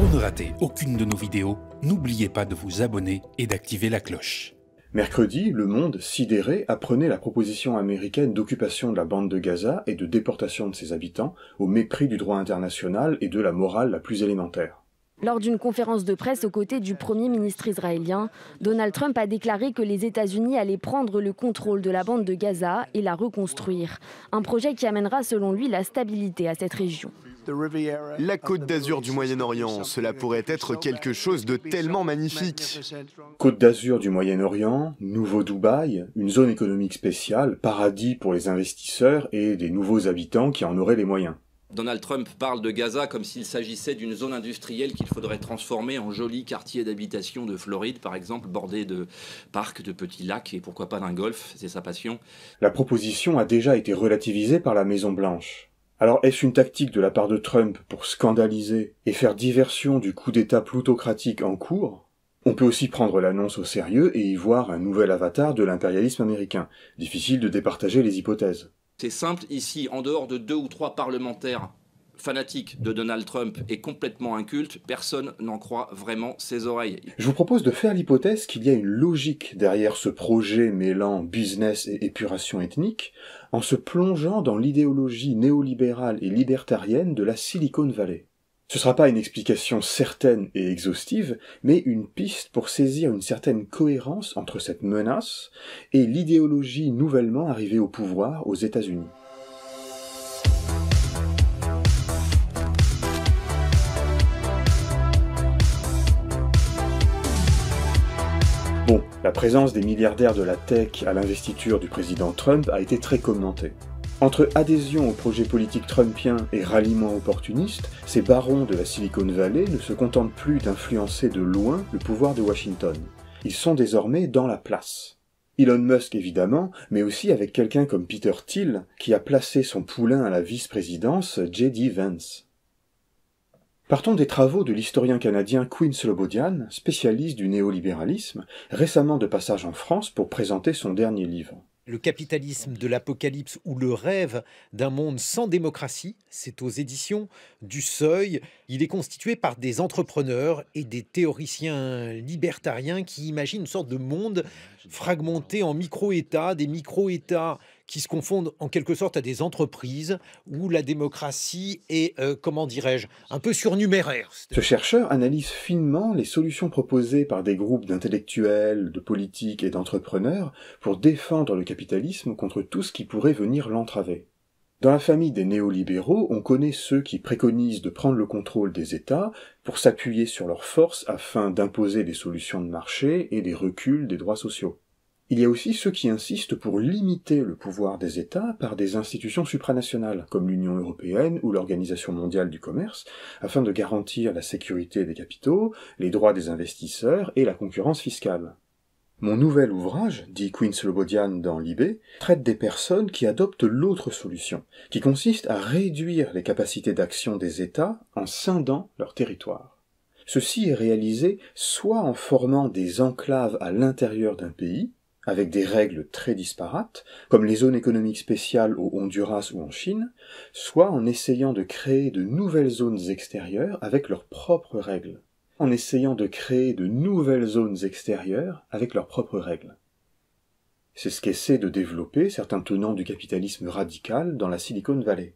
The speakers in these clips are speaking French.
Pour ne rater aucune de nos vidéos, n'oubliez pas de vous abonner et d'activer la cloche. Mercredi, Le Monde, sidéré, apprenait la proposition américaine d'occupation de la bande de Gaza et de déportation de ses habitants, au mépris du droit international et de la morale la plus élémentaire. Lors d'une conférence de presse aux côtés du Premier ministre israélien, Donald Trump a déclaré que les États-Unis allaient prendre le contrôle de la bande de Gaza et la reconstruire. Un projet qui amènera selon lui la stabilité à cette région. La Côte d'Azur du Moyen-Orient, cela pourrait être quelque chose de tellement magnifique. Côte d'Azur du Moyen-Orient, nouveau Dubaï, une zone économique spéciale, paradis pour les investisseurs et des nouveaux habitants qui en auraient les moyens. Donald Trump parle de Gaza comme s'il s'agissait d'une zone industrielle qu'il faudrait transformer en joli quartier d'habitation de Floride, par exemple, bordé de parcs, de petits lacs et pourquoi pas d'un golf, c'est sa passion. La proposition a déjà été relativisée par la Maison-Blanche. Alors est-ce une tactique de la part de Trump pour scandaliser et faire diversion du coup d'État plutocratique en cours? On peut aussi prendre l'annonce au sérieux et y voir un nouvel avatar de l'impérialisme américain. Difficile de départager les hypothèses. C'est simple, ici, en dehors de 2 ou 3 parlementaires fanatiques de Donald Trump et complètement incultes, personne n'en croit vraiment ses oreilles. Je vous propose de faire l'hypothèse qu'il y a une logique derrière ce projet mêlant business et épuration ethnique, en se plongeant dans l'idéologie néolibérale et libertarienne de la Silicon Valley. Ce ne sera pas une explication certaine et exhaustive, mais une piste pour saisir une certaine cohérence entre cette menace et l'idéologie nouvellement arrivée au pouvoir aux États-Unis. Bon, la présence des milliardaires de la tech à l'investiture du président Trump a été très commentée. Entre adhésion au projet politique trumpien et ralliement opportuniste, ces barons de la Silicon Valley ne se contentent plus d'influencer de loin le pouvoir de Washington. Ils sont désormais dans la place. Elon Musk évidemment, mais aussi avec quelqu'un comme Peter Thiel, qui a placé son poulain à la vice-présidence, J.D. Vance. Partons des travaux de l'historien canadien Quinn Slobodian, spécialiste du néolibéralisme, récemment de passage en France pour présenter son dernier livre. Le capitalisme de l'apocalypse ou le rêve d'un monde sans démocratie, c'est aux éditions du Seuil. Il est constitué par des entrepreneurs et des théoriciens libertariens qui imaginent une sorte de monde fragmenté en micro-États, des micro-États qui se confondent en quelque sorte à des entreprises où la démocratie est, comment dirais-je, un peu surnuméraire. Ce chercheur analyse finement les solutions proposées par des groupes d'intellectuels, de politiques et d'entrepreneurs pour défendre le capitalisme contre tout ce qui pourrait venir l'entraver. Dans la famille des néolibéraux, on connaît ceux qui préconisent de prendre le contrôle des États pour s'appuyer sur leurs forces afin d'imposer des solutions de marché et des reculs des droits sociaux. Il y a aussi ceux qui insistent pour limiter le pouvoir des États par des institutions supranationales, comme l'Union européenne ou l'Organisation mondiale du commerce, afin de garantir la sécurité des capitaux, les droits des investisseurs et la concurrence fiscale. Mon nouvel ouvrage, dit Quinn Slobodian dans Libé, traite des personnes qui adoptent l'autre solution, qui consiste à réduire les capacités d'action des États en scindant leur territoire. Ceci est réalisé soit en formant des enclaves à l'intérieur d'un pays, avec des règles très disparates, comme les zones économiques spéciales au Honduras ou en Chine, soit en essayant de créer de nouvelles zones extérieures avec leurs propres règles. C'est ce qu'essaient de développer certains tenants du capitalisme radical dans la Silicon Valley.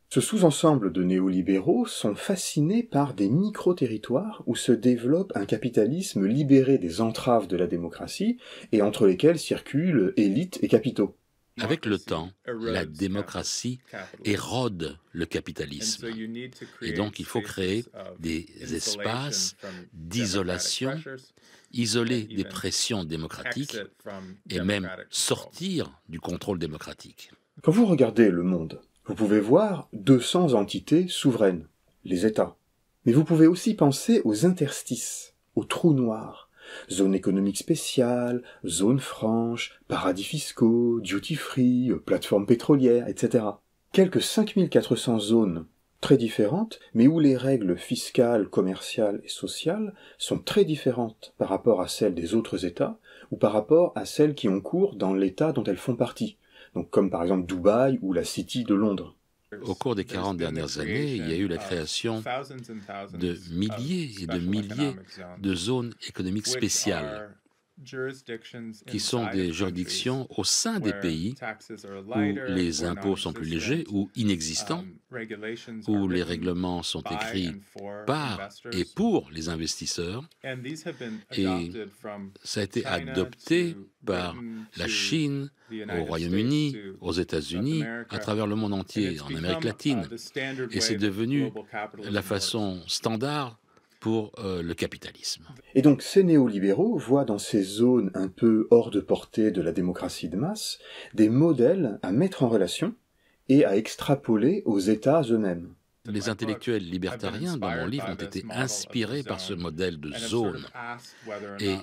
Ce sous-ensemble de néolibéraux sont fascinés par des micro-territoires où se développe un capitalisme libéré des entraves de la démocratie et entre lesquels circulent élites et capitaux. Avec le temps, la démocratie érode le capitalisme. Et donc, il faut créer des espaces d'isolation, isoler des pressions démocratiques et même sortir du contrôle démocratique. Quand vous regardez le monde, vous pouvez voir 200 entités souveraines, les États. Mais vous pouvez aussi penser aux interstices, aux trous noirs, zones économiques spéciales, zones franches, paradis fiscaux, duty-free, plateformes pétrolières, etc. Quelques 5400 zones très différentes, mais où les règles fiscales, commerciales et sociales sont très différentes par rapport à celles des autres États ou par rapport à celles qui ont cours dans l'État dont elles font partie. Donc comme par exemple Dubaï ou la City de Londres. Au cours des 40 dernières années, il y a eu la création de milliers et de milliers de zones économiques spéciales, qui sont des juridictions au sein des pays où les impôts sont plus légers ou inexistants, où les règlements sont écrits par et pour les investisseurs. Et ça a été adopté par la Chine, au Royaume-Uni, aux États-Unis, à travers le monde entier, en Amérique latine. Et c'est devenu la façon standard pour le capitalisme. Et donc ces néolibéraux voient dans ces zones un peu hors de portée de la démocratie de masse des modèles à mettre en relation et à extrapoler aux États eux-mêmes. Les intellectuels libertariens dans mon livre ont été inspirés par ce modèle de zone et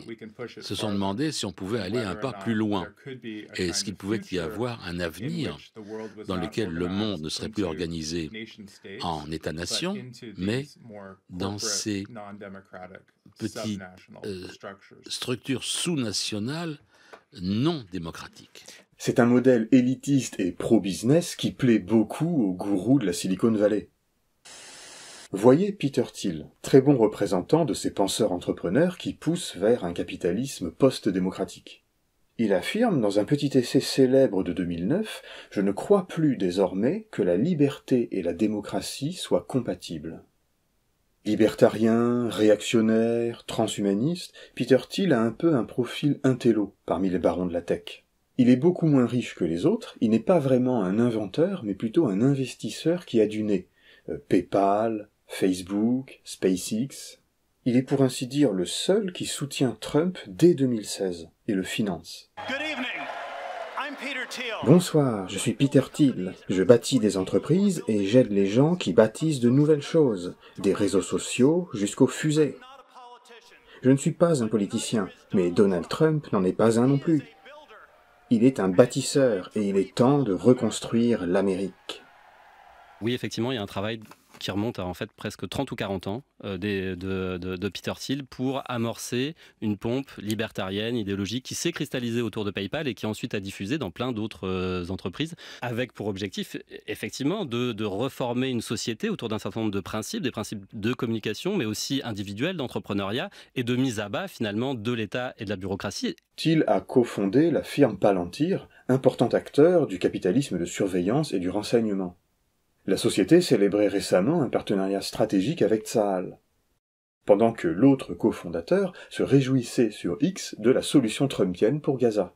se sont demandé si on pouvait aller un pas plus loin. Est-ce qu'il pouvait y avoir un avenir dans lequel le monde ne serait plus organisé en États-nations, mais dans ces petites structures sous-nationales non démocratiques. C'est un modèle élitiste et pro-business qui plaît beaucoup aux gourous de la Silicon Valley. Voyez Peter Thiel, très bon représentant de ces penseurs entrepreneurs qui poussent vers un capitalisme post-démocratique. Il affirme dans un petit essai célèbre de 2009 « Je ne crois plus désormais que la liberté et la démocratie soient compatibles ». Libertarien, réactionnaire, transhumaniste, Peter Thiel a un peu un profil intello parmi les barons de la tech. Il est beaucoup moins riche que les autres, il n'est pas vraiment un inventeur, mais plutôt un investisseur qui a du nez. PayPal, Facebook, SpaceX. Il est pour ainsi dire le seul qui soutient Trump dès 2016 et le finance. Bonsoir, je suis Peter Thiel. Je bâtis des entreprises et j'aide les gens qui bâtissent de nouvelles choses, des réseaux sociaux jusqu'aux fusées. Je ne suis pas un politicien, mais Donald Trump n'en est pas un non plus. Il est un bâtisseur et il est temps de reconstruire l'Amérique. Oui, effectivement, il y a un travail qui remonte à en fait presque 30 ou 40 ans de Peter Thiel pour amorcer une pompe libertarienne, idéologique qui s'est cristallisée autour de PayPal et qui ensuite a diffusé dans plein d'autres entreprises avec pour objectif effectivement de reformer une société autour d'un certain nombre de principes, des principes de communication mais aussi individuels, d'entrepreneuriat et de mise à bas finalement de l'État et de la bureaucratie. Thiel a cofondé la firme Palantir, important acteur du capitalisme de surveillance et du renseignement. La société célébrait récemment un partenariat stratégique avec Tsahal, pendant que l'autre cofondateur se réjouissait sur X de la solution trumpienne pour Gaza.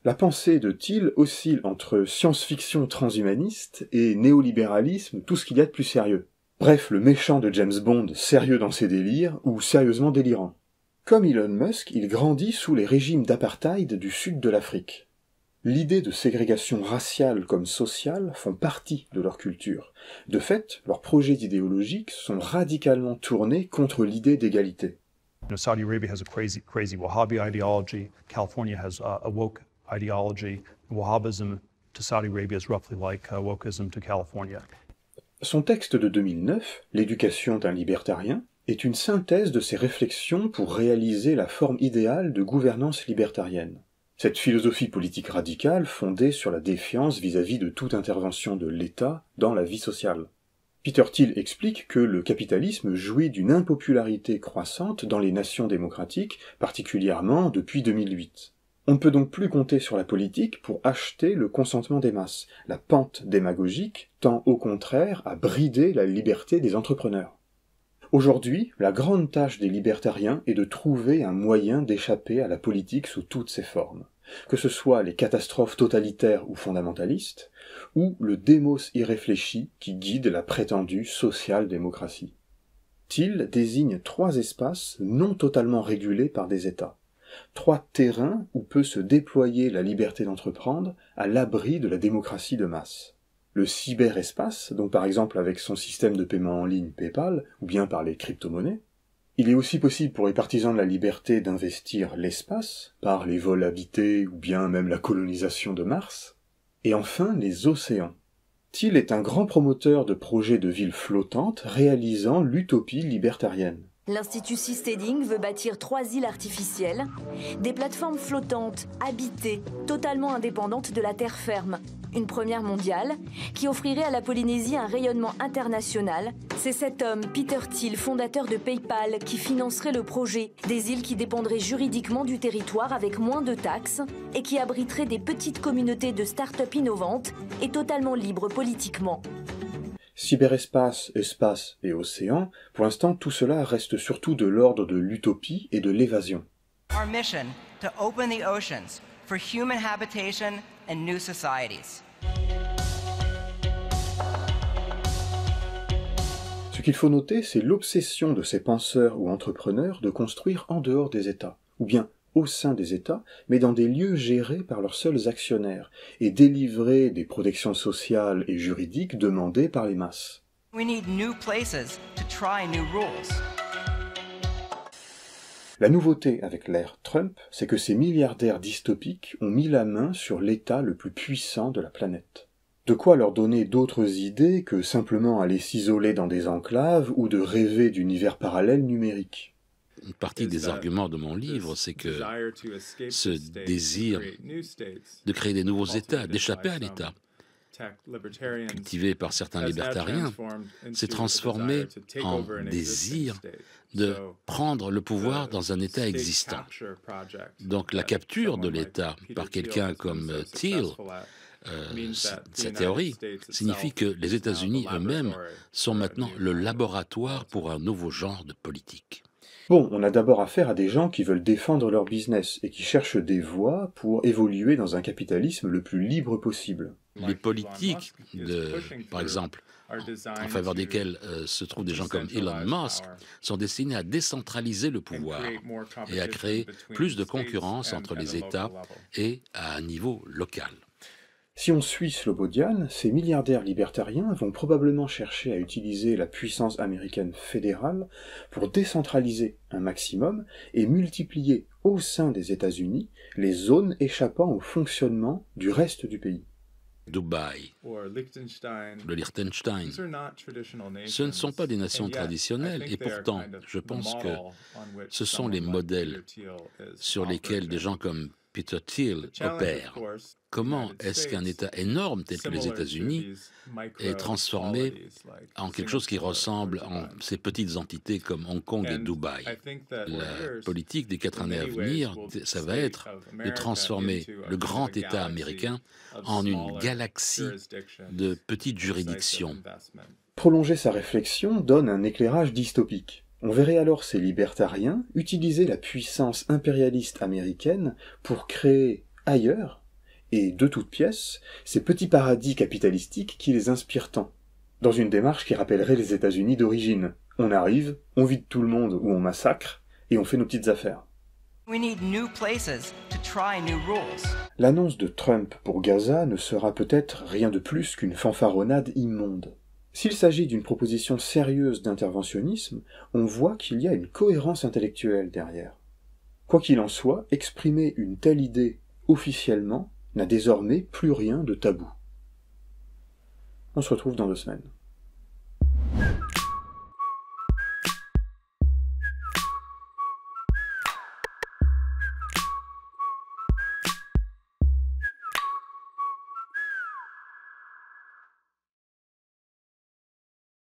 La pensée de Thiel oscille entre science-fiction transhumaniste et néolibéralisme, tout ce qu'il y a de plus sérieux. Bref, le méchant de James Bond sérieux dans ses délires ou sérieusement délirant. Comme Elon Musk, il grandit sous les régimes d'apartheid du sud de l'Afrique. L'idée de ségrégation raciale comme sociale font partie de leur culture. De fait, leurs projets idéologiques sont radicalement tournés contre l'idée d'égalité. Saudi Arabia has a crazy Wahhabi ideology. California has a woke ideology. Wahhabism to Saudi Arabia is roughly like wokeism to California. Son texte de 2009, L'éducation d'un libertarien, est une synthèse de ses réflexions pour réaliser la forme idéale de gouvernance libertarienne. Cette philosophie politique radicale fondée sur la défiance vis-à-vis de toute intervention de l'État dans la vie sociale. Peter Thiel explique que le capitalisme jouit d'une impopularité croissante dans les nations démocratiques, particulièrement depuis 2008. On ne peut donc plus compter sur la politique pour acheter le consentement des masses. La pente démagogique tend au contraire à brider la liberté des entrepreneurs. Aujourd'hui, la grande tâche des libertariens est de trouver un moyen d'échapper à la politique sous toutes ses formes, que ce soit les catastrophes totalitaires ou fondamentalistes, ou le démos irréfléchi qui guide la prétendue social-démocratie. Thiel désigne 3 espaces non totalement régulés par des États, 3 terrains où peut se déployer la liberté d'entreprendre à l'abri de la démocratie de masse. Le cyberespace, donc par exemple avec son système de paiement en ligne PayPal, ou bien par les crypto-monnaies. Il est aussi possible pour les partisans de la liberté d'investir l'espace, par les vols habités ou bien même la colonisation de Mars. Et enfin, les océans. Thiel est un grand promoteur de projets de villes flottantes réalisant l'utopie libertarienne. L'Institut Seasteading veut bâtir 3 îles artificielles, des plateformes flottantes, habitées, totalement indépendantes de la terre ferme. Une première mondiale qui offrirait à la Polynésie un rayonnement international. C'est cet homme, Peter Thiel, fondateur de PayPal, qui financerait le projet. Des îles qui dépendraient juridiquement du territoire avec moins de taxes et qui abriteraient des petites communautés de start-up innovantes et totalement libres politiquement. Cyberespace, espace et océan, pour l'instant tout cela reste surtout de l'ordre de l'utopie et de l'évasion. Our mission to open the oceans for human habitation and new societies. Ce qu'il faut noter, c'est l'obsession de ces penseurs ou entrepreneurs de construire en dehors des États, ou bien au sein des États, mais dans des lieux gérés par leurs seuls actionnaires, et délivrer des protections sociales et juridiques demandées par les masses. We need new places to try new rules. La nouveauté avec l'ère Trump, c'est que ces milliardaires dystopiques ont mis la main sur l'État le plus puissant de la planète. De quoi leur donner d'autres idées que simplement aller s'isoler dans des enclaves ou de rêver d'univers parallèles numériques. Une partie des arguments de mon livre, c'est que ce désir de créer des nouveaux États, d'échapper à l'État, cultivé par certains libertariens, s'est transformé en désir de prendre le pouvoir dans un État existant. Donc la capture de l'État par quelqu'un comme Thiel, cette théorie signifie que les États-Unis eux-mêmes sont maintenant le laboratoire pour un nouveau genre de politique. Bon, on a d'abord affaire à des gens qui veulent défendre leur business et qui cherchent des voies pour évoluer dans un capitalisme le plus libre possible. Les politiques, par exemple, en faveur desquelles se trouvent des gens comme Elon Musk, sont destinés à décentraliser le pouvoir et à créer plus de concurrence entre les États et à un niveau local. Si on suit Slobodian, ces milliardaires libertariens vont probablement chercher à utiliser la puissance américaine fédérale pour décentraliser un maximum et multiplier au sein des États-Unis les zones échappant au fonctionnement du reste du pays. Dubaï, le Liechtenstein, ce ne sont pas des nations traditionnelles et pourtant, je pense que ce sont les modèles sur lesquels des gens comme Peter Thiel opère. Comment est-ce qu'un État énorme tel que les États-Unis est transformé en quelque chose qui ressemble à ces petites entités comme Hong Kong et Dubaï? La politique des 4 années à venir, ça va être de transformer le grand État américain en une galaxie de petites juridictions. Prolonger sa réflexion donne un éclairage dystopique. On verrait alors ces libertariens utiliser la puissance impérialiste américaine pour créer ailleurs, et de toutes pièces, ces petits paradis capitalistiques qui les inspirent tant, dans une démarche qui rappellerait les États-Unis d'origine. On arrive, on vide tout le monde ou on massacre, et on fait nos petites affaires. We need new places to try new rules. L'annonce de Trump pour Gaza ne sera peut-être rien de plus qu'une fanfaronnade immonde. S'il s'agit d'une proposition sérieuse d'interventionnisme, on voit qu'il y a une cohérence intellectuelle derrière. Quoi qu'il en soit, exprimer une telle idée officiellement n'a désormais plus rien de tabou. On se retrouve dans 2 semaines.